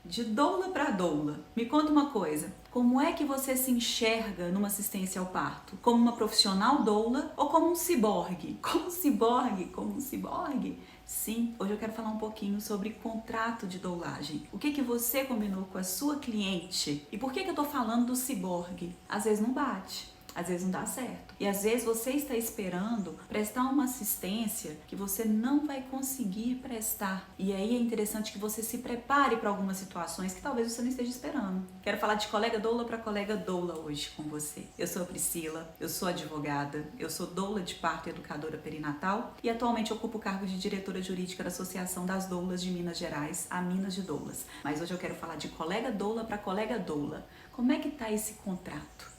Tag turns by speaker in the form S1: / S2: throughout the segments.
S1: de doula para doula. Me conta uma coisa, como é que você se enxerga numa assistência ao parto? Como uma profissional doula ou como um ciborgue? Como um ciborgue? Como um ciborgue? Sim, hoje eu quero falar um pouquinho sobre contrato de doulagem. O que você combinou com a sua cliente? E por que eu tô falando do ciborgue? Às vezes não bate. Às vezes não dá certo. E às vezes você está esperando prestar uma assistência que você não vai conseguir prestar. E aí é interessante que você se prepare para algumas situações que talvez você não esteja esperando. Quero falar de colega doula para colega doula hoje com você. Eu sou a Priscila, eu sou advogada, eu sou doula de parto e educadora perinatal e atualmente ocupo o cargo de diretora jurídica da Associação das Doulas de Minas Gerais, a Minas de Doulas. Mas hoje eu quero falar de colega doula para colega doula. Como é que tá esse contrato?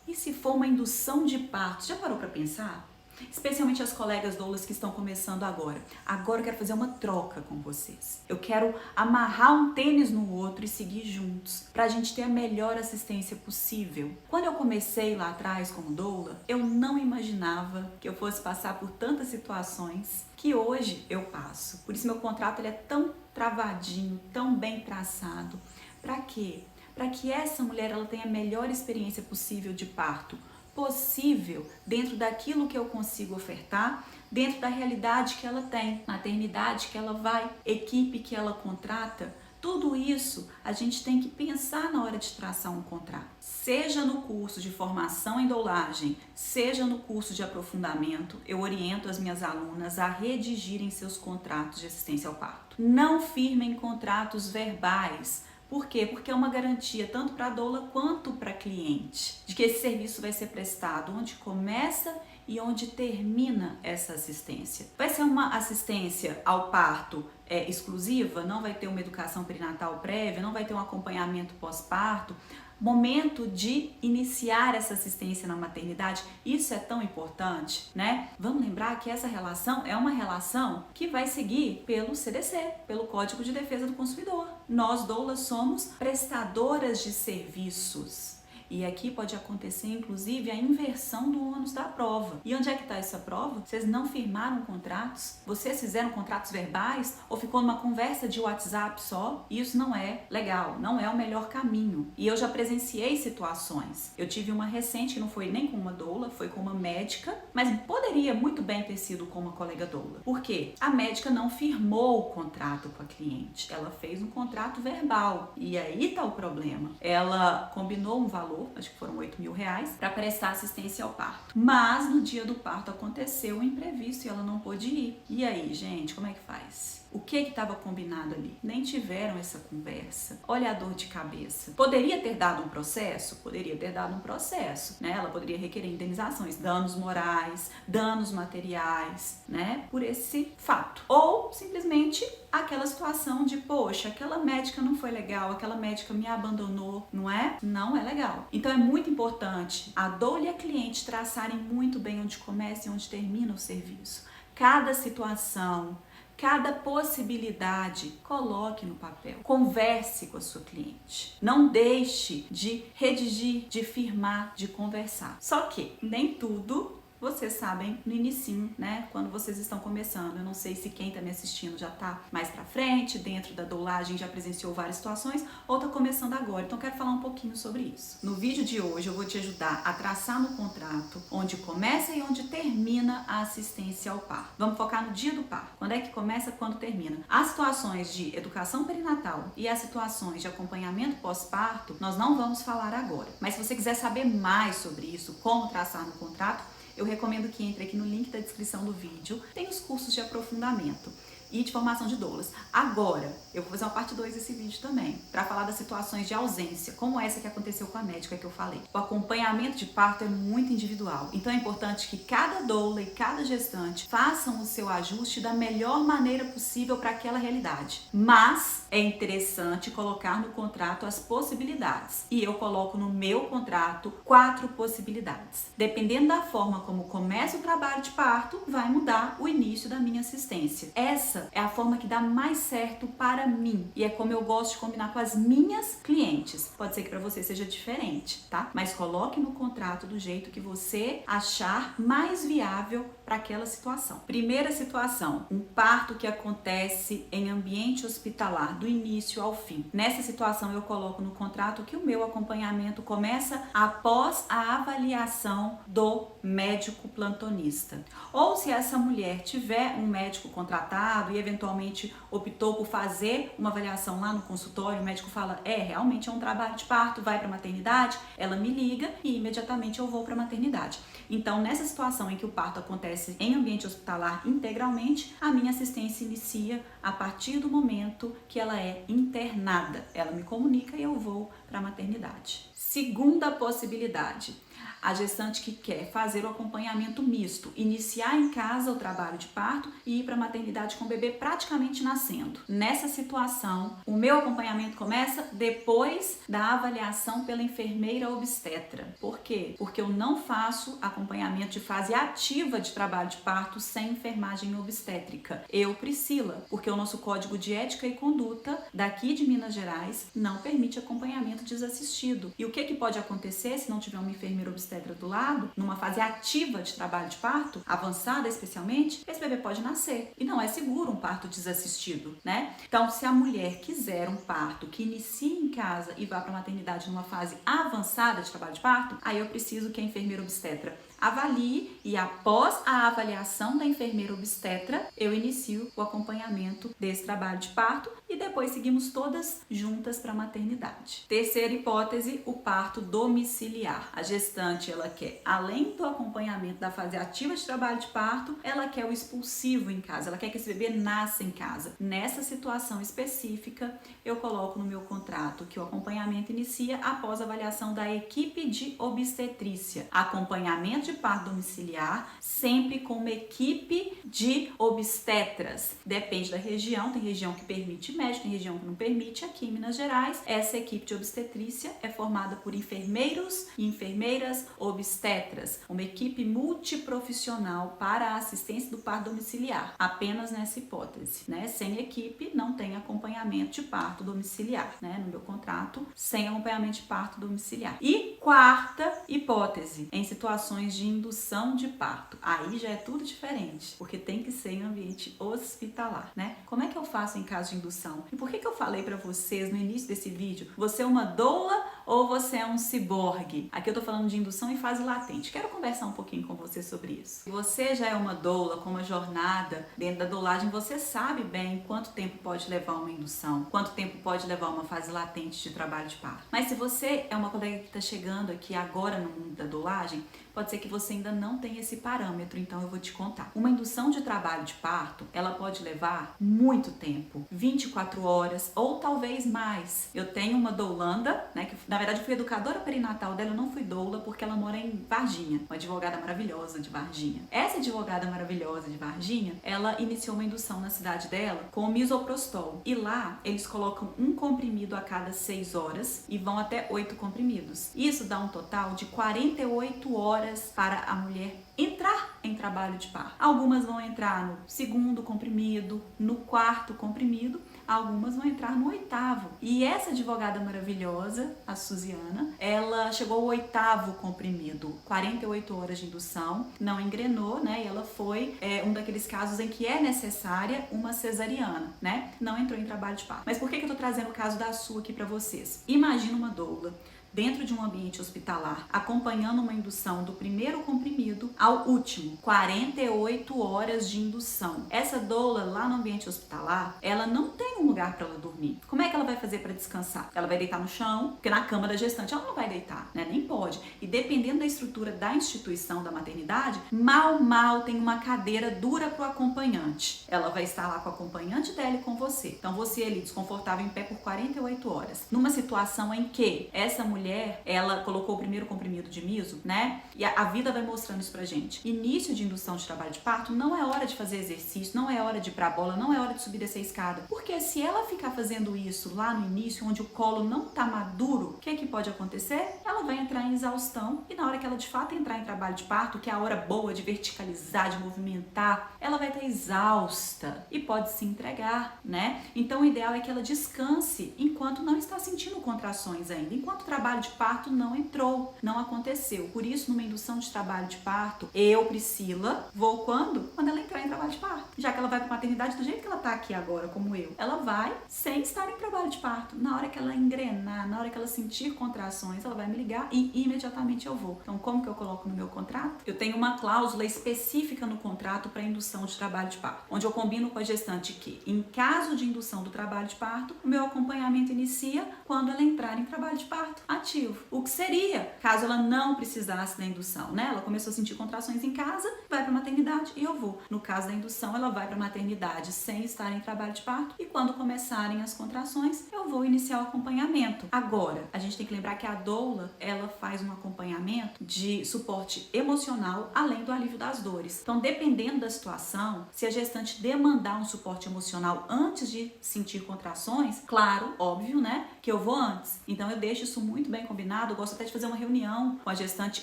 S1: E se for uma indução de parto? Já parou para pensar? Especialmente as colegas doulas que estão começando agora. Agora eu quero fazer uma troca com vocês. Eu quero amarrar um tênis no outro e seguir juntos, para a gente ter a melhor assistência possível. Quando eu comecei lá atrás como doula, eu não imaginava que eu fosse passar por tantas situações que hoje eu passo. Por isso meu contrato ele é tão travadinho, tão bem traçado. Para quê? Para que essa mulher ela tenha a melhor experiência possível de parto, possível dentro daquilo que eu consigo ofertar, dentro da realidade que ela tem, maternidade que ela vai, equipe que ela contrata. Tudo isso a gente tem que pensar na hora de traçar um contrato. Seja no curso de formação em doulagem, seja no curso de aprofundamento, eu oriento as minhas alunas a redigirem seus contratos de assistência ao parto. Não firmem contratos verbais. Por quê? Porque é uma garantia tanto para a doula quanto para a cliente de que esse serviço vai ser prestado onde começa e onde termina essa assistência. Vai ser uma assistência ao parto exclusiva, não vai ter uma educação perinatal prévia, não vai ter um acompanhamento pós-parto. Momento de iniciar essa assistência na maternidade, isso é tão importante, né? Vamos lembrar que essa relação é uma relação que vai seguir pelo CDC, pelo Código de Defesa do Consumidor. Nós, doulas, somos prestadoras de serviços. E aqui pode acontecer, inclusive, a inversão do ônus da prova. E onde é que está essa prova? Vocês não firmaram contratos? Vocês fizeram contratos verbais? Ou ficou numa conversa de WhatsApp só? Isso não é legal, não é o melhor caminho. E eu já presenciei situações. Eu tive uma recente que não foi nem com uma doula, foi com uma médica, mas poderia muito bem ter sido com uma colega doula. Por quê? A médica não firmou o contrato com a cliente. Ela fez um contrato verbal. E aí está o problema. Ela combinou um valor, acho que foram R$8.000, para prestar assistência ao parto. Mas no dia do parto aconteceu um imprevisto e ela não pôde ir. E aí, gente, como é que faz? O que estava combinado ali? Nem tiveram essa conversa. Olha a dor de cabeça. Poderia ter dado um processo? Poderia ter dado um processo, né? Ela poderia requerer indenizações, danos morais, danos materiais, né? Por esse fato. Ou simplesmente aquela situação de, poxa, aquela médica não foi legal, aquela médica me abandonou, não é? Não é legal. Então é muito importante a doula e a cliente traçarem muito bem onde começa e onde termina o serviço. Cada situação, cada possibilidade, coloque no papel. Converse com a sua cliente. Não deixe de redigir, de firmar, de conversar. Só que nem tudo vocês sabem no inicinho, né? Quando vocês estão começando. Eu não sei se quem tá me assistindo já tá mais pra frente, dentro da doulagem, já presenciou várias situações, ou tá começando agora. Então, eu quero falar um pouquinho sobre isso. No vídeo de hoje, eu vou te ajudar a traçar no contrato onde começa e onde termina a assistência ao parto. Vamos focar no dia do parto. Quando é que começa, quando termina. As situações de educação perinatal e as situações de acompanhamento pós-parto, nós não vamos falar agora. Mas se você quiser saber mais sobre isso, como traçar no contrato, eu recomendo que entre aqui no link da descrição do vídeo. Tem os cursos de aprofundamento e de formação de doulas. Agora, eu vou fazer uma parte 2 desse vídeo também, para falar das situações de ausência, como essa que aconteceu com a médica que eu falei. O acompanhamento de parto é muito individual, então é importante que cada doula e cada gestante façam o seu ajuste da melhor maneira possível para aquela realidade. Mas é interessante colocar no contrato as possibilidades. E eu coloco no meu contrato 4 possibilidades. Dependendo da forma como começa o trabalho de parto, vai mudar o início da minha assistência. Essa essa é a forma que dá mais certo para mim e é como eu gosto de combinar com as minhas clientes. Pode ser que para você seja diferente, tá? Mas coloque no contrato do jeito que você achar mais viável para aquela situação. Primeira situação, um parto que acontece em ambiente hospitalar, do início ao fim. Nessa situação eu coloco no contrato que o meu acompanhamento começa após a avaliação do médico plantonista. Ou se essa mulher tiver um médico contratado e eventualmente optou por fazer uma avaliação lá no consultório, o médico fala, realmente é um trabalho de parto, vai para a maternidade, ela me liga e imediatamente eu vou para a maternidade. Então, nessa situação em que o parto acontece em ambiente hospitalar integralmente, a minha assistência inicia a partir do momento que ela é internada. Ela me comunica e eu vou para a maternidade. Segunda possibilidade, a gestante que quer fazer o acompanhamento misto, iniciar em casa o trabalho de parto e ir para a maternidade com o bebê praticamente nascendo. Nessa situação, o meu acompanhamento começa depois da avaliação pela enfermeira obstetra. Por quê? Porque eu não faço acompanhamento de fase ativa de trabalho de parto sem enfermagem obstétrica. Eu, Priscila, porque o nosso Código de Ética e Conduta daqui de Minas Gerais não permite acompanhamento desassistido. E o que pode acontecer se não tiver uma enfermeira obstétrica do lado, numa fase ativa de trabalho de parto, avançada especialmente, esse bebê pode nascer. E não é seguro um parto desassistido, né? Então, se a mulher quiser um parto que inicie em casa e vá para a maternidade numa fase avançada de trabalho de parto, aí eu preciso que a enfermeira obstetra avalie e após a avaliação da enfermeira obstetra, eu inicio o acompanhamento desse trabalho de parto e depois seguimos todas juntas para a maternidade. Terceira hipótese, o parto domiciliar. A gestante, ela quer, além do acompanhamento da fase ativa de trabalho de parto, ela quer o expulsivo em casa, ela quer que esse bebê nasça em casa. Nessa situação específica, eu coloco no meu contrato que o acompanhamento inicia após a avaliação da equipe de obstetrícia. Acompanhamento de parto domiciliar, sempre com uma equipe de obstetras. Depende da região, tem região que permite médico, tem região que não permite. Aqui em Minas Gerais, essa equipe de obstetrícia é formada por enfermeiros e enfermeiras obstetras, uma equipe multiprofissional para a assistência do parto domiciliar, apenas nessa hipótese, né? Sem equipe, não tem acompanhamento de parto domiciliar, né? No meu contrato, sem acompanhamento de parto domiciliar. E quarta hipótese, em situações de indução de parto. Aí já é tudo diferente, porque tem que ser em ambiente hospitalar, né? Como é que eu faço em caso de indução? E por que eu falei pra vocês no início desse vídeo, você é uma doula ou você é um ciborgue? Aqui eu tô falando de indução em fase latente. Quero conversar um pouquinho com você sobre isso. Se você já é uma doula com uma jornada dentro da doulagem, você sabe bem quanto tempo pode levar uma indução, quanto tempo pode levar uma fase latente de trabalho de parto. Mas se você é uma colega que está chegando aqui agora no mundo da doulagem, pode ser que você ainda não tenha esse parâmetro, então eu vou te contar. Uma indução de trabalho de parto, ela pode levar muito tempo, 24 horas ou talvez mais. Eu tenho uma doulanda, né, que na verdade eu fui educadora perinatal dela, eu não fui doula porque ela mora em Varginha, uma advogada maravilhosa de Varginha. Essa advogada maravilhosa de Varginha, ela iniciou uma indução na cidade dela com o misoprostol. E lá eles colocam um comprimido a cada 6 horas e vão até 8 comprimidos. Isso dá um total de 48 horas para a mulher entrar em trabalho de parto. Algumas vão entrar no segundo comprimido, no quarto comprimido, algumas vão entrar no 8º. E essa advogada maravilhosa, a Suziana, ela chegou ao 8º comprimido, 48 horas de indução, não engrenou, né? E ela foi um daqueles casos em que é necessária uma cesariana, né? Não entrou em trabalho de parto. Mas por que eu tô trazendo o caso da Su aqui para vocês? Imagina uma doula dentro de um ambiente hospitalar, acompanhando uma indução do primeiro comprimido ao último, 48 horas de indução. Essa doula lá no ambiente hospitalar, ela não tem um lugar para ela dormir. Como é que ela vai fazer para descansar? Ela vai deitar no chão, porque na cama da gestante ela não vai deitar, né? Nem pode. E dependendo da estrutura da instituição da maternidade, mal tem uma cadeira dura para o acompanhante. Ela vai estar lá com o acompanhante dela e com você. Então você ali desconfortável em pé por 48 horas. Numa situação em que essa mulher mulher, ela colocou o primeiro comprimido de miso, né? E a vida vai mostrando isso pra gente. Início de indução de trabalho de parto não é hora de fazer exercício, não é hora de ir pra bola, não é hora de subir essa escada. Porque se ela ficar fazendo isso lá no início, onde o colo não tá maduro, o que é que pode acontecer? Ela vai entrar em exaustão e na hora que ela de fato entrar em trabalho de parto, que é a hora boa de verticalizar, de movimentar, ela vai estar exausta e pode se entregar, né? Então o ideal é que ela descanse enquanto não está sentindo contrações ainda, enquanto o trabalho de parto não entrou, não aconteceu. Por isso, numa indução de trabalho de parto, eu, Priscila, vou quando? Quando ela entrar em trabalho de parto. Já que ela vai para maternidade do jeito que ela tá aqui agora, como eu, ela vai sem estar em trabalho de parto. Na hora que ela engrenar, na hora que ela sentir contrações, ela vai me ligar e imediatamente eu vou. Então, como que eu coloco no meu contrato? Eu tenho uma cláusula específica no contrato para indução de trabalho de parto, onde eu combino com a gestante que, em caso de indução do trabalho de parto, o meu acompanhamento inicia quando ela entrar em trabalho de parto ativo. O que seria, caso ela não precisasse da indução, né? Ela começou a sentir contrações em casa, vai para maternidade e eu vou. No caso da indução, ela vai para maternidade sem estar em trabalho de parto e quando começarem as contrações, eu vou iniciar o acompanhamento. Agora, a gente tem que lembrar que a doula, ela faz um acompanhamento de suporte emocional, além do alívio das dores. Então, dependendo da situação, se a gestante demandar um suporte emocional antes de sentir contrações, claro, óbvio, né, que eu vou antes. Então, eu deixo isso muito bem combinado. Eu gosto até de fazer uma reunião com a gestante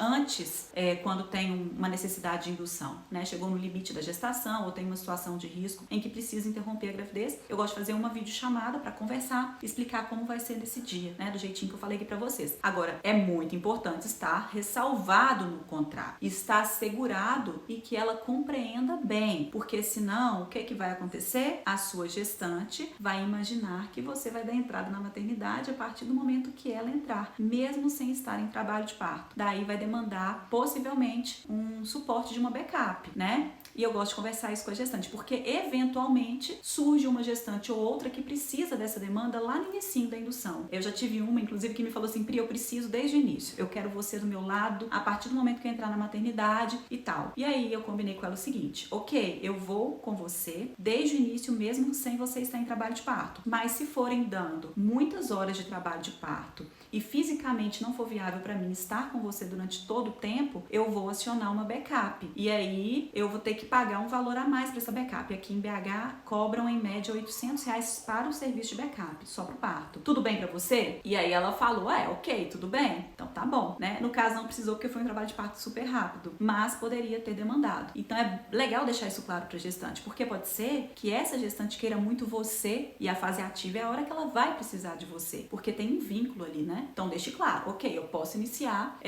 S1: antes, quando tem uma necessidade de indução, né? Chegou no limite da gestação ou tem uma situação de risco em que precisa interromper a gravidez. Eu gosto de fazer uma videochamada para conversar, explicar como vai ser nesse dia, né? Do jeitinho que eu falei aqui para vocês. Agora, é muito importante estar ressalvado no contrato, estar assegurado e que ela compreenda bem, porque senão, o que vai acontecer? A sua gestante vai imaginar que você vai dar entrada na maternidade a partir do momento que ela entrar, mesmo sem estar em trabalho de parto. Daí vai demandar, possivelmente, um suporte de uma backup, né? E eu gosto de conversar isso com a gestante, porque eventualmente surge uma gestante ou outra que precisa dessa demanda lá no início da indução. Eu já tive uma, inclusive, que me falou assim: Pri, eu preciso desde o início. Eu quero você do meu lado a partir do momento que eu entrar na maternidade e tal. E aí eu combinei com ela o seguinte: ok, eu vou com você desde o início, mesmo sem você estar em trabalho de parto. Mas se forem dando muitas horas de trabalho de parto e fisicamente não for viável para mim estar com você durante todo o tempo, eu vou acionar uma backup. E aí eu vou ter que pagar um valor a mais para essa backup. Aqui em BH cobram em média R$800 para o serviço de backup, só pro parto. Tudo bem para você? E aí ela falou: ok, tudo bem? Então tá bom, né? No caso não precisou porque foi um trabalho de parto super rápido, mas poderia ter demandado. Então é legal deixar isso claro para a gestante, porque pode ser que essa gestante queira muito você e a fase ativa é a hora que ela vai precisar de você, porque tem um vínculo ali, né? Então deixe claro: ok, eu posso iniciar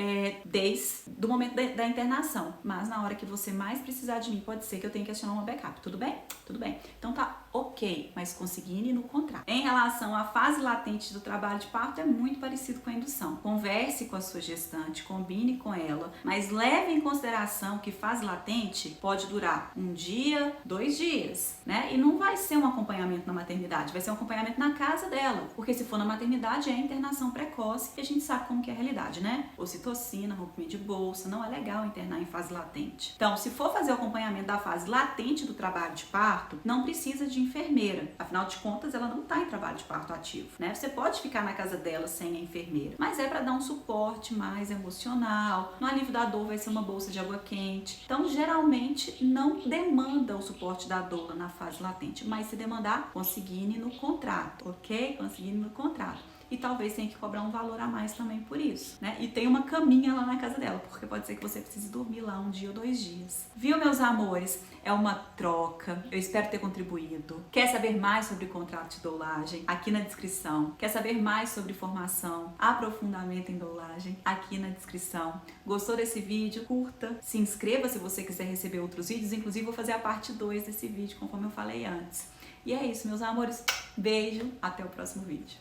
S1: desde o momento da internação, mas na hora que você mais precisar de mim, pode ser que eu tenha que acionar uma backup. Tudo bem? Tudo bem. Então tá ok, mas conseguindo no contrato. Em relação à fase latente do trabalho de parto, é muito parecido com a indução. Converse com a sua gestante, combine com ela, mas leve em consideração que fase latente pode durar um dia, 2 dias, né? E não vai ser um acompanhamento na maternidade, vai ser um acompanhamento na casa dela, porque se for na maternidade é internação precoce e a gente sabe como que é a realidade, né? Ocitocina, rompimento de bolsa, não é legal internar em fase latente. Então, se for fazer o acompanhamento da fase latente do trabalho de parto, não precisa de enfermeira. Afinal de contas, ela não está em trabalho de parto ativo, né? Você pode ficar na casa dela sem a enfermeira, mas é para dar um suporte mais emocional. No alívio da dor vai ser uma bolsa de água quente. Então, geralmente, não demanda o suporte da doula na fase latente, mas se demandar, consigne no contrato, ok? Consigne no contrato. E talvez tenha que cobrar um valor a mais também por isso, né? E tem uma caminha lá na casa dela, porque pode ser que você precise dormir lá 1 dia ou 2 dias. Viu, meus amores? É uma troca. Eu espero ter contribuído. Quer saber mais sobre contrato de doulagem? Aqui na descrição. Quer saber mais sobre formação, aprofundamento em doulagem? Aqui na descrição. Gostou desse vídeo? Curta. Se inscreva se você quiser receber outros vídeos. Inclusive, vou fazer a parte 2 desse vídeo, conforme eu falei antes. E é isso, meus amores. Beijo. Até o próximo vídeo.